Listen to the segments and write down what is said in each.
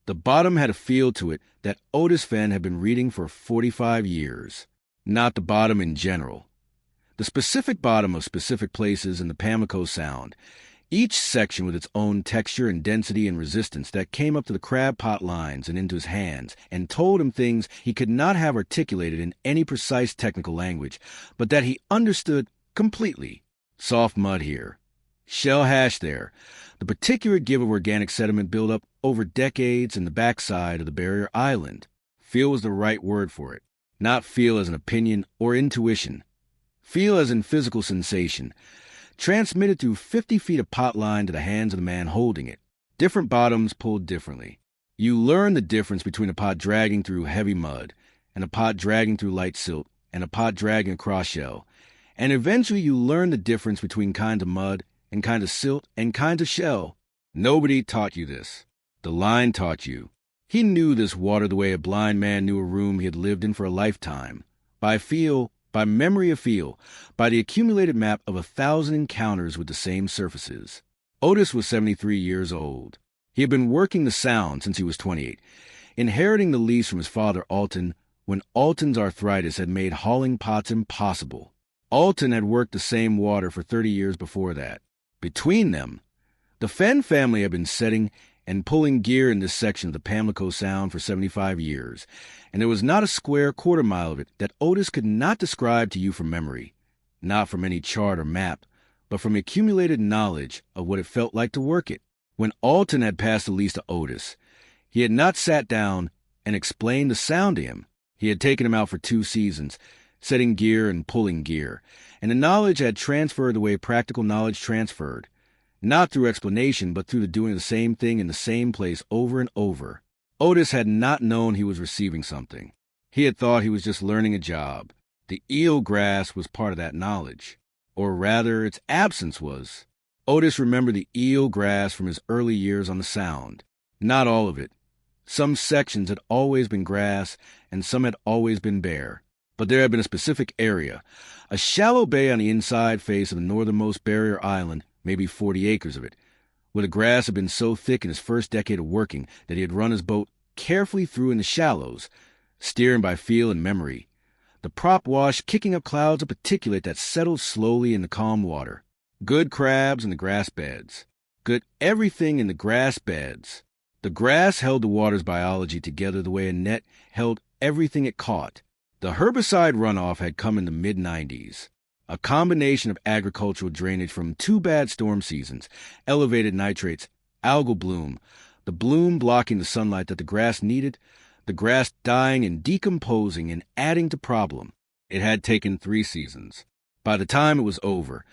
The bottom had a feel to it that Otis Fenn had been reading for 45 years. Not the bottom in general. The specific bottom of specific places in the Pamlico Sound, each section with its own texture and density and resistance that came up to the crab pot lines and into his hands and told him things he could not have articulated in any precise technical language, but that he understood completely. Soft mud here. Shell hash there. The particular give of organic sediment buildup over decades in the backside of the barrier island. Feel was the right word for it. Not feel as an opinion or intuition. Feel as in physical sensation. Transmitted through 50 feet of pot line to the hands of the man holding it. Different bottoms pulled differently. You learn the difference between a pot dragging through heavy mud, and a pot dragging through light silt, and a pot dragging across shell. And eventually you learn the difference between kinds of mud, and kinds of silt, and kinds of shell. Nobody taught you this. The line taught you. He knew this water the way a blind man knew a room he had lived in for a lifetime. By feel, by memory of feel, by the accumulated map of 1,000 encounters with the same surfaces. Otis was 73 years old. He had been working the Sound since he was 28, inheriting the lease from his father Alton when Alton's arthritis had made hauling pots impossible. Alton had worked the same water for 30 years before that. Between them, the Fenn family had been setting and pulling gear in this section of the Pamlico Sound for 75 years, and there was not a square quarter-mile of it that Otis could not describe to you from memory, not from any chart or map, but from accumulated knowledge of what it felt like to work it. When Alton had passed the lease to Otis, he had not sat down and explained the Sound to him. He had taken him out for 2 seasons, setting gear and pulling gear, and the knowledge had transferred the way practical knowledge transferred. Not through explanation, but through the doing the same thing in the same place over and over. Otis had not known he was receiving something. He had thought he was just learning a job. The eel grass was part of that knowledge. Or rather, its absence was. Otis remembered the eel grass from his early years on the Sound. Not all of it. Some sections had always been grass, and some had always been bare. But there had been a specific area, a shallow bay on the inside face of the northernmost barrier island, maybe 40 acres of it, where the grass had been so thick in his first decade of working that he had run his boat carefully through in the shallows, steering by feel and memory, the prop wash kicking up clouds of particulate that settled slowly in the calm water. Good crabs in the grass beds. Good everything in the grass beds. The grass held the water's biology together the way a net held everything it caught. The herbicide runoff had come in the mid-90s. A combination of agricultural drainage from 2 bad storm seasons, elevated nitrates, algal bloom, the bloom blocking the sunlight that the grass needed, the grass dying and decomposing and adding to problem. It had taken 3 seasons. By the time it was over,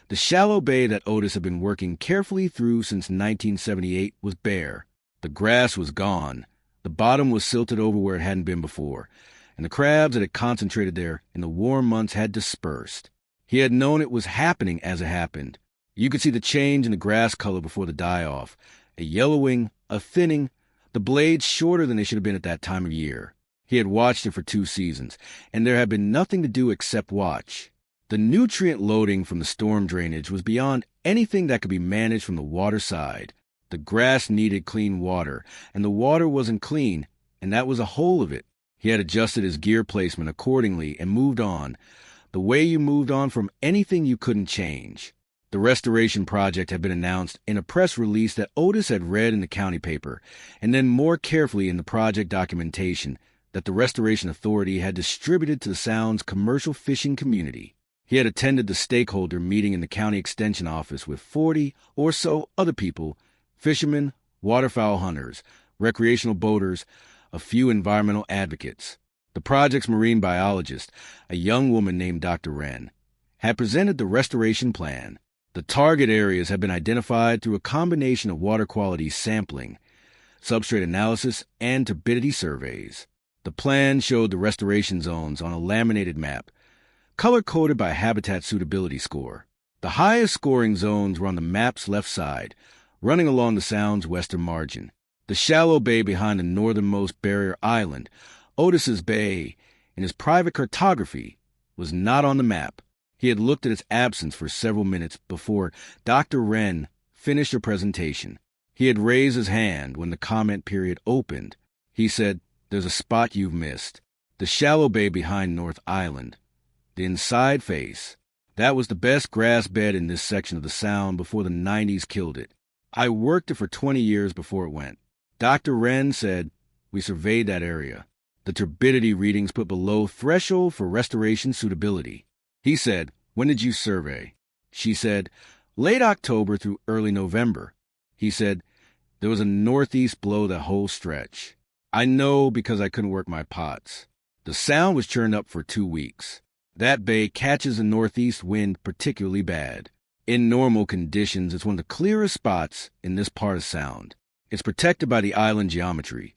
the shallow bay that Otis had been working carefully through since 1978 was bare. The grass was gone. The bottom was silted over where it hadn't been before, and the crabs that had concentrated there in the warm months had dispersed. He had known it was happening as it happened. You could see the change in the grass color before the die-off, a yellowing, a thinning, the blades shorter than they should have been at that time of year. He had watched it for 2 seasons, and there had been nothing to do except watch. The nutrient loading from the storm drainage was beyond anything that could be managed from the water side. The grass needed clean water, and the water wasn't clean, and that was the whole of it. He had adjusted his gear placement accordingly and moved on, the way you moved on from anything you couldn't change. The restoration project had been announced in a press release that Otis had read in the county paper, and then more carefully in the project documentation that the Restoration Authority had distributed to the Sound's commercial fishing community. He had attended the stakeholder meeting in the county extension office with 40 or so other people, fishermen, waterfowl hunters, recreational boaters, a few environmental advocates. The project's marine biologist, a young woman named Dr. Wren, had presented the restoration plan. The target areas had been identified through a combination of water quality sampling, substrate analysis, and turbidity surveys. The plan showed the restoration zones on a laminated map, color-coded by a habitat suitability score. The highest scoring zones were on the map's left side, running along the Sound's western margin. The shallow bay behind the northernmost barrier island, Otis's Bay, in his private cartography, was not on the map. He had looked at its absence for several minutes before Dr. Wren finished her presentation. He had raised his hand when the comment period opened. He said, "There's a spot you've missed. The shallow bay behind North Island. The inside face. That was the best grass bed in this section of the Sound before the 90s killed it. I worked it for 20 years before it went." Dr. Wren said, "We surveyed that area. The turbidity readings put below threshold for restoration suitability." He said, "When did you survey?" She said, "Late October through early November." He said, "There was a northeast blow that whole stretch. I know because I couldn't work my pots. The Sound was churned up for 2 weeks. That bay catches a northeast wind particularly bad. In normal conditions, it's one of the clearest spots in this part of Sound. It's protected by the island geometry.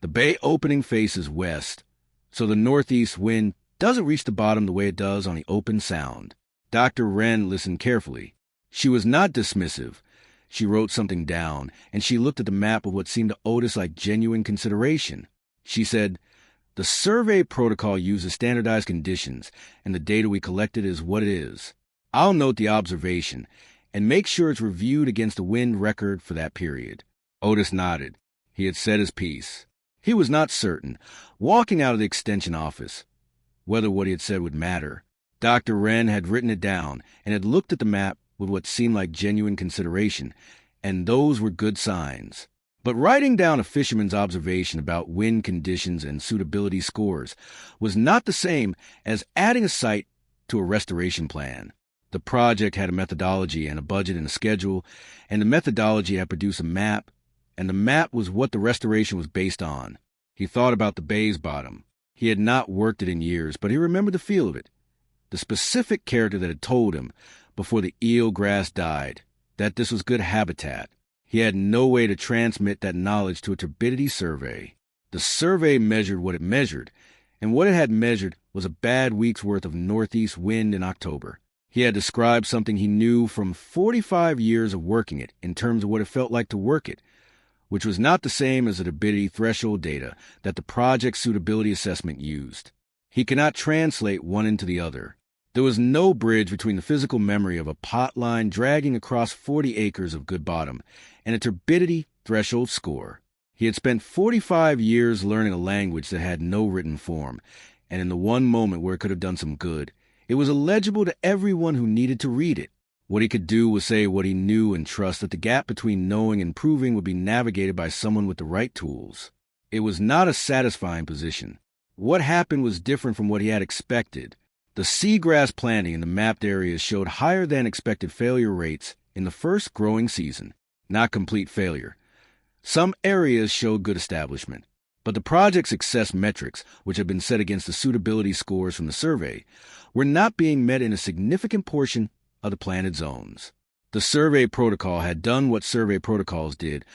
The bay opening faces west, so the northeast wind doesn't reach the bottom the way it does on the open Sound." Dr. Wren listened carefully. She was not dismissive. She wrote something down, and she looked at the map with what seemed to Otis like genuine consideration. She said, "The survey protocol uses standardized conditions, and the data we collected is what it is. I'll note the observation and make sure it's reviewed against the wind record for that period." Otis nodded. He had said his piece. He was not certain, walking out of the extension office, whether what he had said would matter. Dr. Wren had written it down and had looked at the map with what seemed like genuine consideration, and those were good signs. But writing down a fisherman's observation about wind conditions and suitability scores was not the same as adding a site to a restoration plan. The project had a methodology and a budget and a schedule, and the methodology had produced a map, and the map was what the restoration was based on. He thought about the bay's bottom. He had not worked it in years, but he remembered the feel of it, the specific character that had told him, before the eel grass died, that this was good habitat. He had no way to transmit that knowledge to a turbidity survey. The survey measured what it measured, and what it had measured was a bad week's worth of northeast wind in October. He had described something he knew from 45 years of working it in terms of what it felt like to work it, which was not the same as the turbidity threshold data that the project suitability assessment used. He could not translate one into the other. There was no bridge between the physical memory of a pot line dragging across 40 acres of good bottom and a turbidity threshold score. He had spent 45 years learning a language that had no written form, and in the one moment where it could have done some good, it was illegible to everyone who needed to read it. What he could do was say what he knew and trust that the gap between knowing and proving would be navigated by someone with the right tools. It was not a satisfying position. What happened was different from what he had expected. The seagrass planting in the mapped areas showed higher than expected failure rates in the first growing season, not complete failure. Some areas showed good establishment, but the project's success metrics, which had been set against the suitability scores from the survey, were not being met in a significant portion of the planted zones. The survey protocol had done what survey protocols did,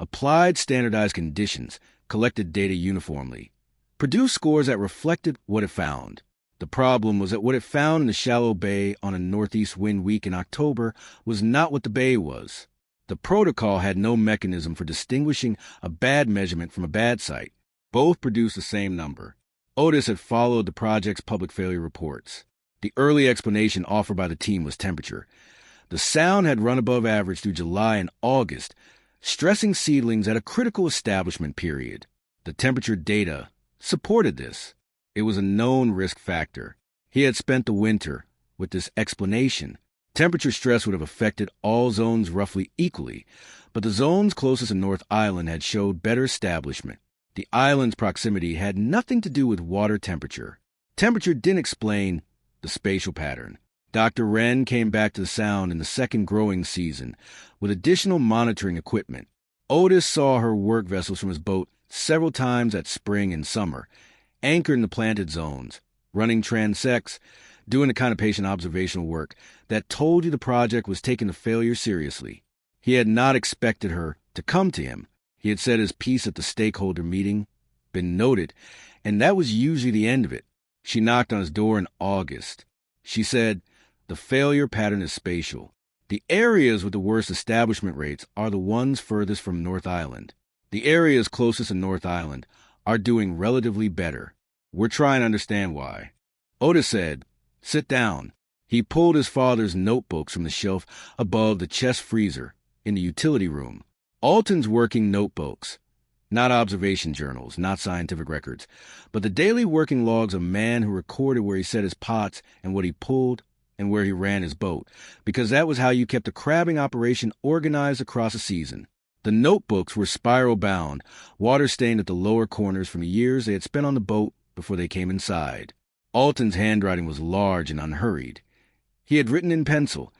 applied standardized conditions, collected data uniformly, produced scores that reflected what it found. The problem was that what it found in the shallow bay on a northeast wind week in October was not what the bay was. The protocol had no mechanism for distinguishing a bad measurement from a bad site. Both produced the same number. Otis had followed the project's public failure reports. The early explanation offered by the team was temperature. The Sound had run above average through July and August, stressing seedlings at a critical establishment period. The temperature data supported this. It was a known risk factor. He had spent the winter with this explanation. Temperature stress would have affected all zones roughly equally, but the zones closest to North Island had showed better establishment. The island's proximity had nothing to do with water temperature. Temperature didn't explain the spatial pattern. Dr. Wren came back to the Sound in the second growing season with additional monitoring equipment. Otis saw her work vessels from his boat several times at spring and summer, anchored in the planted zones, running transects, doing the kind of patient observational work that told you the project was taking the failure seriously. He had not expected her to come to him. He had said his piece at the stakeholder meeting, been noted, and that was usually the end of it. She knocked on his door in August. She said, "The failure pattern is spatial. The areas with the worst establishment rates are the ones furthest from North Island. The areas closest to North Island are doing relatively better. We're trying to understand why." Otis said, "Sit down." He pulled his father's notebooks from the shelf above the chest freezer in the utility room. Alton's working notebooks. Not observation journals, not scientific records, but the daily working logs of a man who recorded where he set his pots and what he pulled and where he ran his boat, because that was how you kept a crabbing operation organized across a season. The notebooks were spiral-bound, water-stained at the lower corners from years they had spent on the boat before they came inside. Alton's handwriting was large and unhurried. He had written in pencil,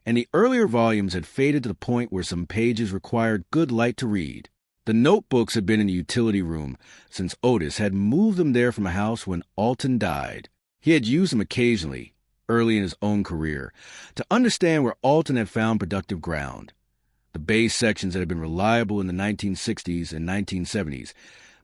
and the earlier volumes had faded to the point where some pages required good light to read. The notebooks had been in the utility room since Otis had moved them there from a house when Alton died. He had used them occasionally, early in his own career, to understand where Alton had found productive ground. The bay sections that had been reliable in the 1960s and 1970s,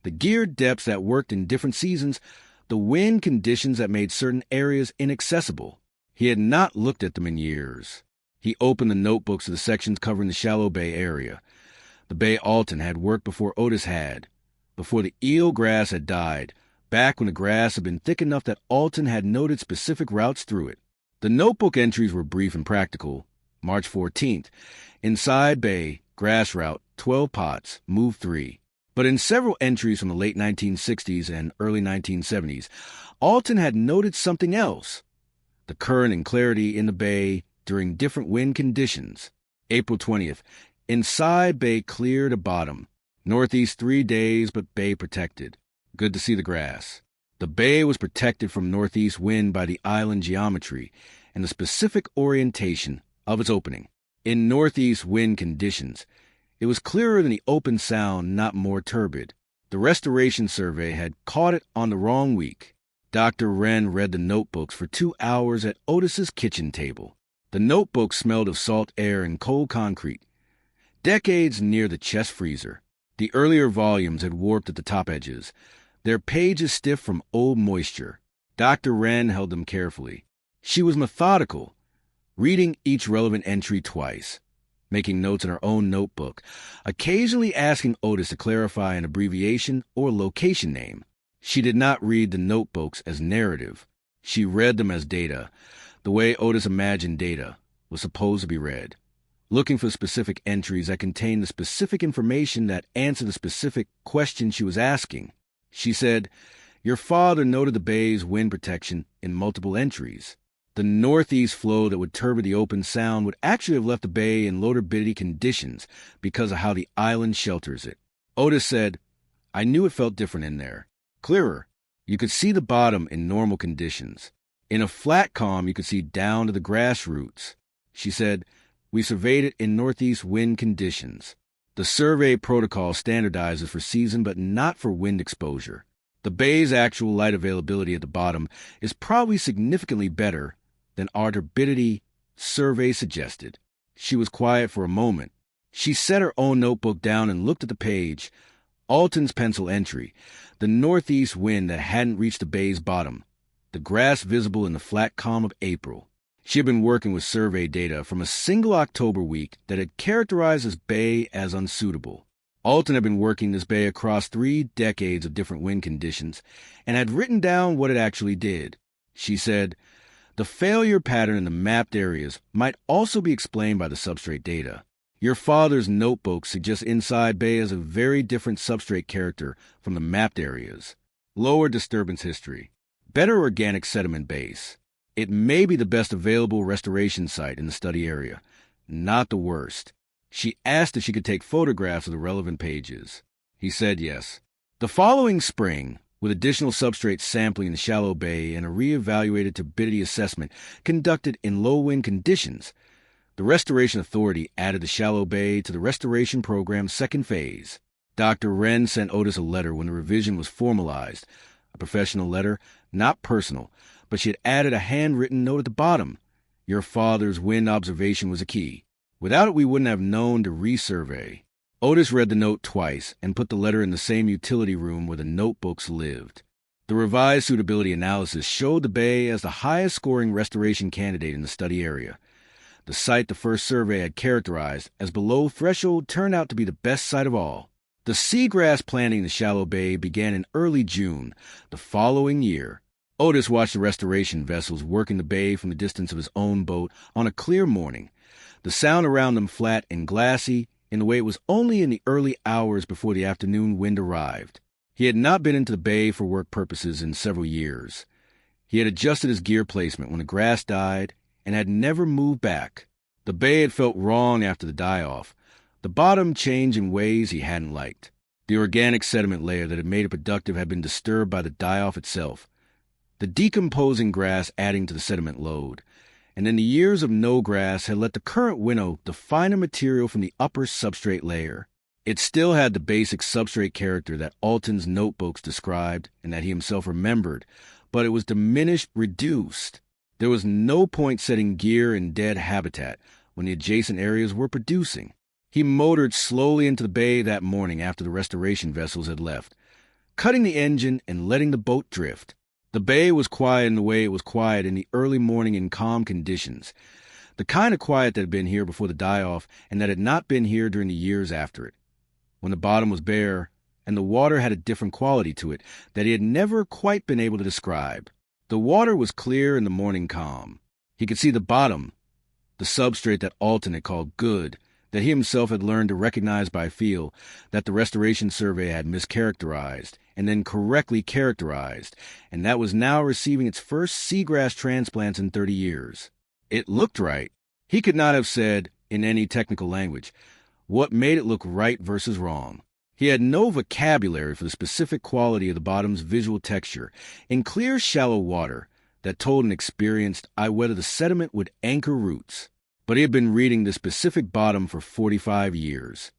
the geared depths that worked in different seasons, the wind conditions that made certain areas inaccessible. He had not looked at them in years. He opened the notebooks of the sections covering the shallow bay area. The bay Alton had worked before Otis had, before the eel grass had died, back when the grass had been thick enough that Alton had noted specific routes through it. The notebook entries were brief and practical. March 14th, inside bay, grass route, 12 pots, move 3. But in several entries from the late 1960s and early 1970s, Alton had noted something else. The current and clarity in the bay during different wind conditions. April 20th, inside bay clear to bottom. Northeast 3 days, but bay protected. Good to see the grass. The bay was protected from northeast wind by the island geometry and the specific orientation of its opening. In northeast wind conditions, it was clearer than the open sound, not more turbid. The restoration survey had caught it on the wrong week. Dr. Wren read the notebooks for 2 hours at Otis's kitchen table. The notebooks smelled of salt air and cold concrete. Decades near the chest freezer. The earlier volumes had warped at the top edges, their pages stiff from old moisture. Dr. Wren held them carefully. She was methodical, reading each relevant entry twice, making notes in her own notebook, occasionally asking Otis to clarify an abbreviation or location name. She did not read the notebooks as narrative. She read them as data, the way Otis imagined data was supposed to be read, looking for specific entries that contained the specific information that answered the specific question she was asking. She said, "Your father noted the bay's wind protection in multiple entries. The northeast flow that would turbid the open sound would actually have left the bay in low turbidity conditions because of how the island shelters it." Otis said, "I knew it felt different in there. Clearer. You could see the bottom in normal conditions. In a flat calm, you could see down to the grass roots." She said, "We surveyed it in northeast wind conditions. The survey protocol standardizes for season but not for wind exposure. The bay's actual light availability at the bottom is probably significantly better than our turbidity survey suggested." She was quiet for a moment. She set her own notebook down and looked at the page. Alton's pencil entry, the northeast wind that hadn't reached the bay's bottom, the grass visible in the flat calm of April. She had been working with survey data from a single October week that had characterized this bay as unsuitable. Alton had been working this bay across 3 decades of different wind conditions and had written down what it actually did. She said, "The failure pattern in the mapped areas might also be explained by the substrate data. Your father's notebook suggests inside bay as a very different substrate character from the mapped areas. Lower disturbance history, better organic sediment base. It may be the best available restoration site in the study area, not the worst." She asked if she could take photographs of the relevant pages. He said yes. The following spring, with additional substrate sampling in the shallow bay and a reevaluated turbidity assessment conducted in low wind conditions, the Restoration Authority added the shallow bay to the restoration program's second phase. Dr. Wren sent Otis a letter when the revision was formalized, a professional letter, not personal, but she had added a handwritten note at the bottom. "Your father's wind observation was a key. Without it, we wouldn't have known to resurvey." Otis read the note twice and put the letter in the same utility room where the notebooks lived. The revised suitability analysis showed the bay as the highest scoring restoration candidate in the study area. The site the first survey had characterized as below threshold turned out to be the best site of all. The seagrass planting in the shallow bay began in early June the following year. Otis watched the restoration vessels working the bay from the distance of his own boat on a clear morning, the sound around them flat and glassy in the way it was only in the early hours before the afternoon wind arrived. He had not been into the bay for work purposes in several years. He had adjusted his gear placement when the grass died and had never moved back. The bay had felt wrong after the die-off. The bottom changed in ways he hadn't liked. The organic sediment layer that had made it productive had been disturbed by the die-off itself, the decomposing grass adding to the sediment load. And then the years of no grass had let the current winnow define a material from the upper substrate layer. It still had the basic substrate character that Alton's notebooks described and that he himself remembered, but it was diminished, reduced. There was no point setting gear in dead habitat when the adjacent areas were producing. He motored slowly into the bay that morning after the restoration vessels had left, cutting the engine and letting the boat drift. The bay was quiet in the way it was quiet in the early morning in calm conditions, the kind of quiet that had been here before the die-off and that had not been here during the years after it, when the bottom was bare and the water had a different quality to it that he had never quite been able to describe. The water was clear in the morning calm. He could see the bottom, the substrate that Alton had called good, that he himself had learned to recognize by feel, that the restoration survey had mischaracterized and then correctly characterized, and that was now receiving its first seagrass transplants in 30 years. It looked right. He could not have said, in any technical language, what made it look right versus wrong. He had no vocabulary for the specific quality of the bottom's visual texture in clear, shallow water that told an experienced eye whether the sediment would anchor roots. But he had been reading the specific bottom for 45 years.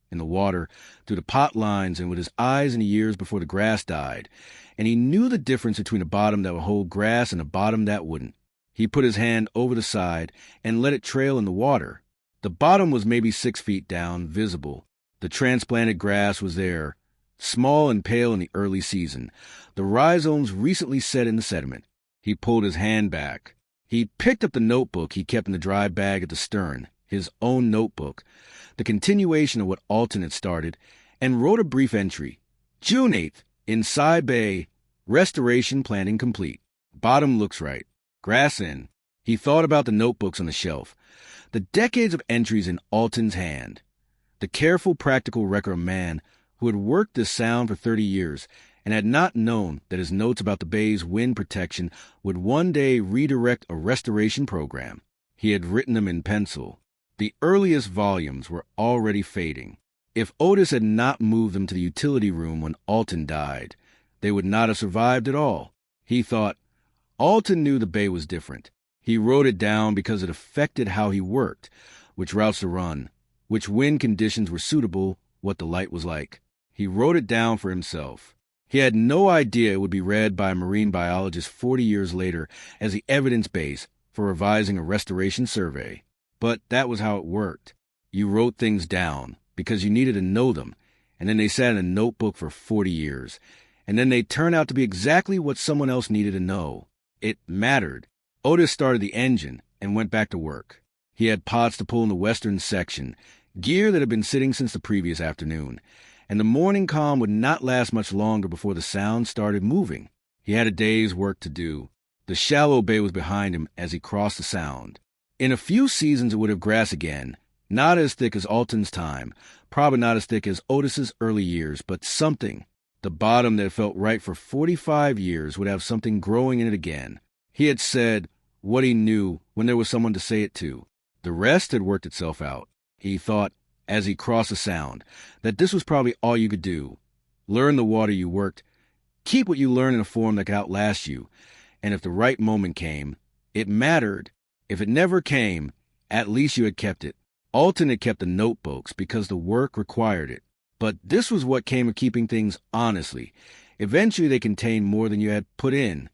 In the water, through the pot lines and with his eyes in the years before the grass died, and he knew the difference between a bottom that would hold grass and a bottom that wouldn't. He put his hand over the side and let it trail in the water. The bottom was maybe 6 feet down, visible. The transplanted grass was there, small and pale in the early season, the rhizomes recently set in the sediment. He pulled his hand back. He picked up the notebook he kept in the dry bag at the stern, his own notebook, the continuation of what Alton had started, and wrote a brief entry. June 8th, inside bay, restoration planting complete. Bottom looks right. Grass in. He thought about the notebooks on the shelf, the decades of entries in Alton's hand, the careful, practical record of a man who had worked this sound for 30 years and had not known that his notes about the bay's wind protection would one day redirect a restoration program. He had written them in pencil. The earliest volumes were already fading. If Otis had not moved them to the utility room when Alton died, they would not have survived at all. He thought, Alton knew the bay was different. He wrote it down because it affected how he worked, which routes to run, which wind conditions were suitable, what the light was like. He wrote it down for himself. He had no idea it would be read by a marine biologist 40 years later as the evidence base for revising a restoration survey. But that was how it worked. You wrote things down because you needed to know them, and then they sat in a notebook for 40 years, and then they turned out to be exactly what someone else needed to know. It mattered. Otis started the engine and went back to work. He had pots to pull in the western section, gear that had been sitting since the previous afternoon, and the morning calm would not last much longer before the sound started moving. He had a day's work to do. The shallow bay was behind him as he crossed the sound. In a few seasons it would have grass again, not as thick as Alton's time, probably not as thick as Otis's early years, but something. The bottom that felt right for 45 years would have something growing in it again. He had said what he knew when there was someone to say it to. The rest had worked itself out. He thought, as he crossed the sound, that this was probably all you could do. Learn the water you worked. Keep what you learned in a form that could outlast you. And if the right moment came, it mattered. If it never came, at least you had kept it. Alton had kept the notebooks because the work required it. But this was what came of keeping things honestly. Eventually they contained more than you had put in.